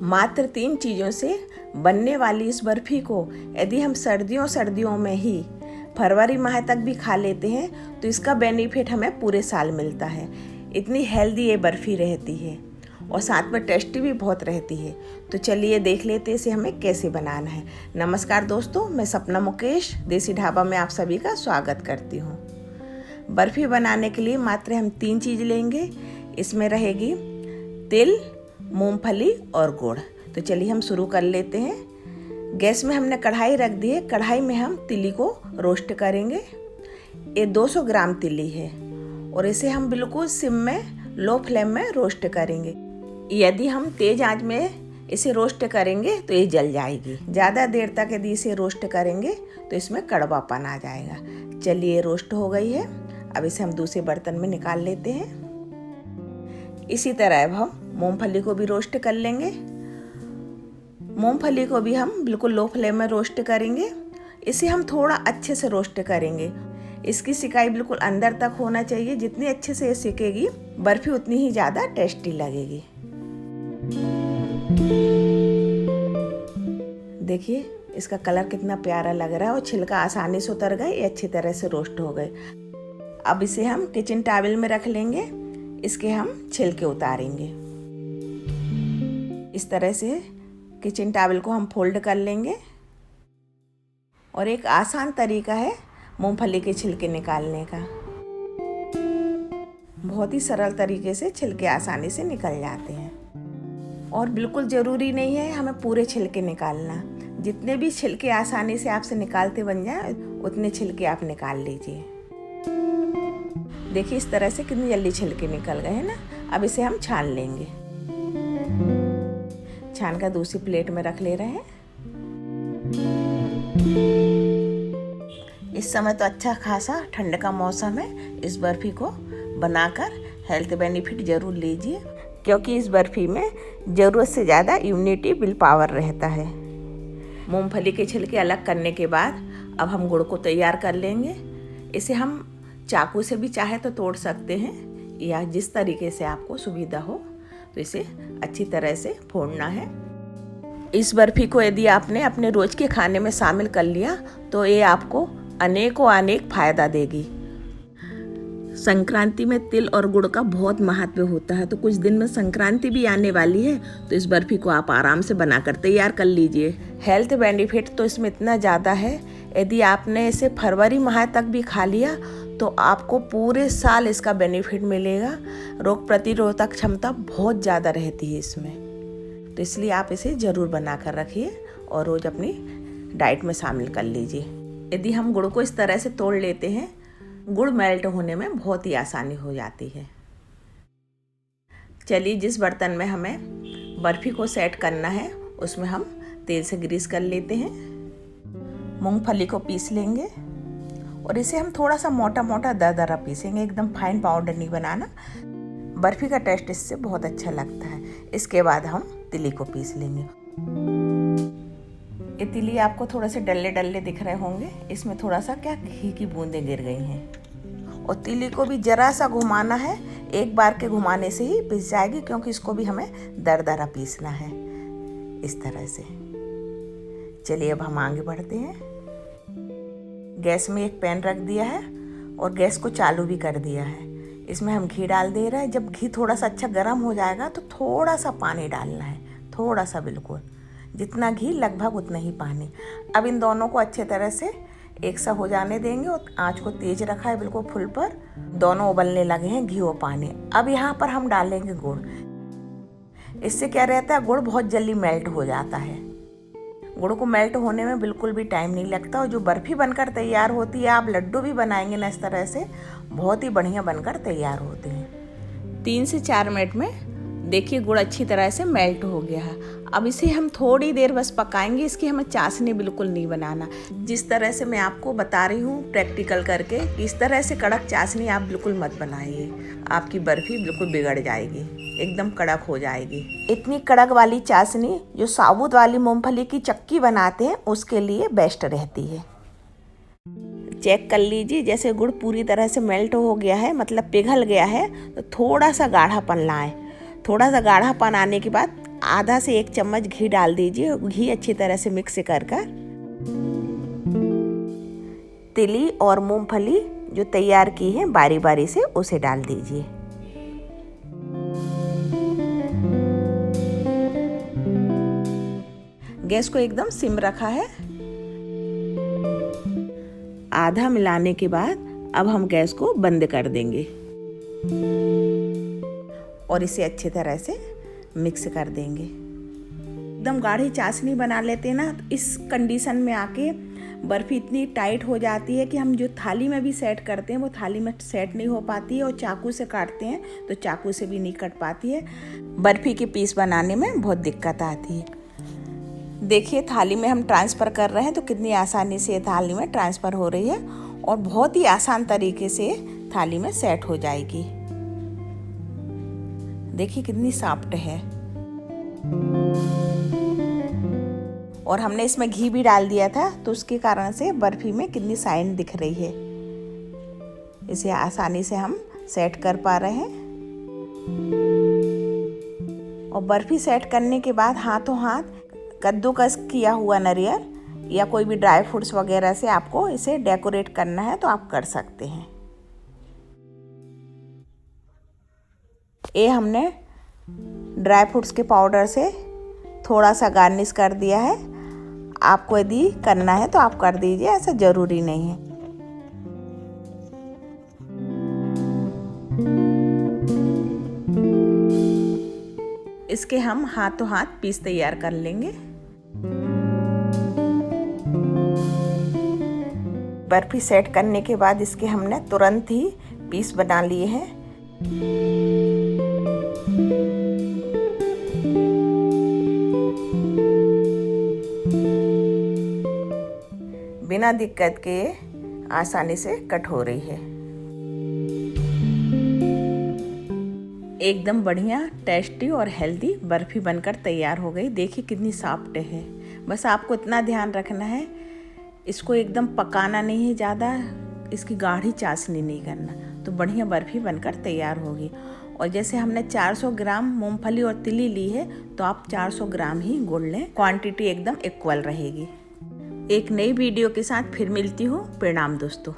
मात्र 3 चीज़ों से बनने वाली इस बर्फ़ी को यदि हम सर्दियों में ही फरवरी माह तक भी खा लेते हैं तो इसका बेनिफिट हमें पूरे साल मिलता है। इतनी हेल्दी ये बर्फ़ी रहती है और साथ में टेस्टी भी बहुत रहती है। तो चलिए देख लेते हैं इसे हमें कैसे बनाना है। नमस्कार दोस्तों, मैं सपना मुकेश देसी ढाबा में आप सभी का स्वागत करती हूँ। बर्फ़ी बनाने के लिए मात्र हम 3 चीज़ लेंगे। इसमें रहेगी तिल, मूंगफली और गुड़। तो चलिए हम शुरू कर लेते हैं। गैस में हमने कढ़ाई रख दी है। कढ़ाई में हम तिली को रोस्ट करेंगे। ये 200 ग्राम तिली है और इसे हम बिल्कुल सिम में लो फ्लेम में रोस्ट करेंगे। यदि हम तेज़ आंच में इसे रोस्ट करेंगे तो ये जल जाएगी। ज़्यादा देर तक यदि इसे रोस्ट करेंगे तो इसमें कड़वापन आ जाएगा। चलिए रोस्ट हो गई है। अब इसे हम दूसरे बर्तन में निकाल लेते हैं। इसी तरह अब हम मूंगफली को भी रोस्ट कर लेंगे। मूंगफली को भी हम बिल्कुल लो फ्लेम में रोस्ट करेंगे। इसे हम थोड़ा अच्छे से रोस्ट करेंगे। इसकी सिकाई बिल्कुल अंदर तक होना चाहिए। जितनी अच्छे से ये सिकेगी बर्फ़ी उतनी ही ज़्यादा टेस्टी लगेगी। देखिए इसका कलर कितना प्यारा लग रहा है और छिलका आसानी से उतर गए। ये अच्छी तरह से रोस्ट हो गए। अब इसे हम किचन टॉवल में रख लेंगे। इसके हम छिलके उतारेंगे। इस तरह से किचन टॉवल को हम फोल्ड कर लेंगे। और एक आसान तरीका है मूंगफली के छिलके निकालने का। बहुत ही सरल तरीके से छिलके आसानी से निकल जाते हैं और बिल्कुल ज़रूरी नहीं है हमें पूरे छिलके निकालना। जितने भी छिलके आसानी से आपसे निकालते बन जाए उतने छिलके आप निकाल लीजिए। देखिए इस तरह से कितनी जल्दी छिलके निकल गए हैं ना। अब इसे हम छान लेंगे। छान कर दूसरी प्लेट में रख ले रहे हैं। इस समय तो अच्छा खासा ठंड का मौसम है। इस बर्फ़ी को बनाकर हेल्थ बेनिफिट ज़रूर लीजिए, क्योंकि इस बर्फ़ी में ज़रूरत से ज़्यादा इम्यूनिटी विल पावर रहता है। मूंगफली के छिलके अलग करने के बाद अब हम गुड़ को तैयार कर लेंगे। इसे हम चाकू से भी चाहे तो तोड़ सकते हैं या जिस तरीके से आपको सुविधा हो। तो इसे अच्छी तरह से फोड़ना है। इस बर्फ़ी को यदि आपने अपने रोज़ के खाने में शामिल कर लिया तो ये आपको अनेक फ़ायदा देगी। संक्रांति में तिल और गुड़ का बहुत महत्व होता है। तो कुछ दिन में संक्रांति भी आने वाली है, तो इस बर्फ़ी को आप आराम से बनाकर तैयार कर लीजिए। हेल्थ बेनिफिट तो इसमें इतना ज़्यादा है। यदि आपने इसे फरवरी माह तक भी खा लिया तो आपको पूरे साल इसका बेनिफिट मिलेगा। रोग प्रतिरोधक क्षमता बहुत ज़्यादा रहती है इसमें। तो इसलिए आप इसे ज़रूर बना कर रखिए और रोज़ अपनी डाइट में शामिल कर लीजिए। यदि हम गुड़ को इस तरह से तोड़ लेते हैं, गुड़ मेल्ट होने में बहुत ही आसानी हो जाती है। चलिए जिस बर्तन में हमें बर्फ़ी को सेट करना है उसमें हम तेल से ग्रीस कर लेते हैं। मूंगफली को पीस लेंगे और इसे हम थोड़ा सा मोटा मोटा दरदरा पीसेंगे। एकदम फाइन पाउडर नहीं बनाना। बर्फ़ी का टेस्ट इससे बहुत अच्छा लगता है। इसके बाद हम तिली को पीस लेंगे। ये तिली आपको थोड़े से डल्ले डल्ले दिख रहे होंगे। इसमें थोड़ा सा घी की बूंदें गिर गई हैं। और तिली को भी ज़रा सा घुमाना है। एक बार के घुमाने से ही पिस जाएगी, क्योंकि इसको भी हमें दरदरा पीसना है इस तरह से। चलिए अब हम आगे बढ़ते हैं। गैस में एक पैन रख दिया है और गैस को चालू भी कर दिया है। इसमें हम घी डाल दे रहे हैं। जब घी थोड़ा सा अच्छा गर्म हो जाएगा तो थोड़ा सा पानी डालना है। थोड़ा सा, बिल्कुल जितना घी लगभग उतना ही पानी। अब इन दोनों को अच्छे तरह से एक सा हो जाने देंगे और आंच को तेज रखा है बिल्कुल फुल पर। दोनों उबलने लगे हैं घी और पानी। अब यहाँ पर हम डालेंगे गुड़। इससे क्या रहता है, गुड़ बहुत जल्दी मेल्ट हो जाता है। गुड़ को मेल्ट होने में बिल्कुल भी टाइम नहीं लगता और जो बर्फ़ी बनकर तैयार होती है, आप लड्डू भी बनाएंगे ना इस तरह से, बहुत ही बढ़िया बनकर तैयार होते हैं। 3 से 4 मिनट में देखिए गुड़ अच्छी तरह से मेल्ट हो गया है। अब इसे हम थोड़ी देर बस पकाएंगे। इसकी हमें चाशनी बिल्कुल नहीं बनाना। जिस तरह से मैं आपको बता रही हूँ प्रैक्टिकल करके, इस तरह से कड़क चाशनी आप बिल्कुल मत बनाइए। आपकी बर्फ़ी बिल्कुल बिगड़ जाएगी, एकदम कड़क हो जाएगी। इतनी कड़क वाली चाशनी जो साबुत वाली मूंगफली की चक्की बनाते हैं उसके लिए बेस्ट रहती है। चेक कर लीजिए, जैसे गुड़ पूरी तरह से मेल्ट हो गया है, मतलब पिघल गया है, तो थोड़ा सा गाढ़ापन लाएं। थोड़ा सा गाढ़ापन आने के बाद आधा से 1 चम्मच घी डाल दीजिए। घी अच्छी तरह से मिक्स कर तिली और मूंगफली जो तैयार की है बारी बारी से उसे डाल दीजिए। गैस को एकदम सिम रखा है। आधा मिलाने के बाद अब हम गैस को बंद कर देंगे और इसे अच्छी तरह से मिक्स कर देंगे। एकदम गाढ़ी चाशनी बना लेते हैं ना, तो इस कंडीशन में आके बर्फ़ी इतनी टाइट हो जाती है कि हम जो थाली में भी सेट करते हैं वो थाली में सेट नहीं हो पाती है, और चाकू से काटते हैं तो चाकू से भी नहीं कट पाती है। बर्फ़ी के पीस बनाने में बहुत दिक्कत आती है। देखिए थाली में हम ट्रांसफ़र कर रहे हैं तो कितनी आसानी से थाली में ट्रांसफ़र हो रही है और बहुत ही आसान तरीके से थाली में सेट हो जाएगी। देखिए कितनी सॉफ्ट है। और हमने इसमें घी भी डाल दिया था तो उसके कारण से बर्फ़ी में कितनी शाइन दिख रही है। इसे आसानी से हम सेट कर पा रहे हैं। और बर्फ़ी सेट करने के बाद हाथों हाथ कद्दूकस किया हुआ नारियल या कोई भी ड्राई फ्रूट्स वगैरह से आपको इसे डेकोरेट करना है तो आप कर सकते हैं। ये हमने ड्राई फ्रूट्स के पाउडर से थोड़ा सा गार्निश कर दिया है। आपको यदि करना है तो आप कर दीजिए, ऐसा ज़रूरी नहीं है। इसके हम हाथों हाथ पीस तैयार कर लेंगे। बर्फ़ी सेट करने के बाद इसके हमने तुरंत ही पीस बना लिए हैं। बिना दिक्कत के आसानी से कट हो रही है। एकदम बढ़िया टेस्टी और हेल्दी बर्फ़ी बनकर तैयार हो गई। देखिए कितनी सॉफ्ट है। बस आपको इतना ध्यान रखना है, इसको एकदम पकाना नहीं है ज़्यादा, इसकी गाढ़ी चाशनी नहीं करना, तो बढ़िया बर्फ़ी बनकर तैयार होगी। और जैसे हमने 400 ग्राम मूंगफली और तिली ली है तो आप 400 ग्राम ही गुड़ लें। क्वांटिटी एकदम इक्वल रहेगी। एक नई वीडियो के साथ फिर मिलती हूँ। प्रणाम दोस्तों।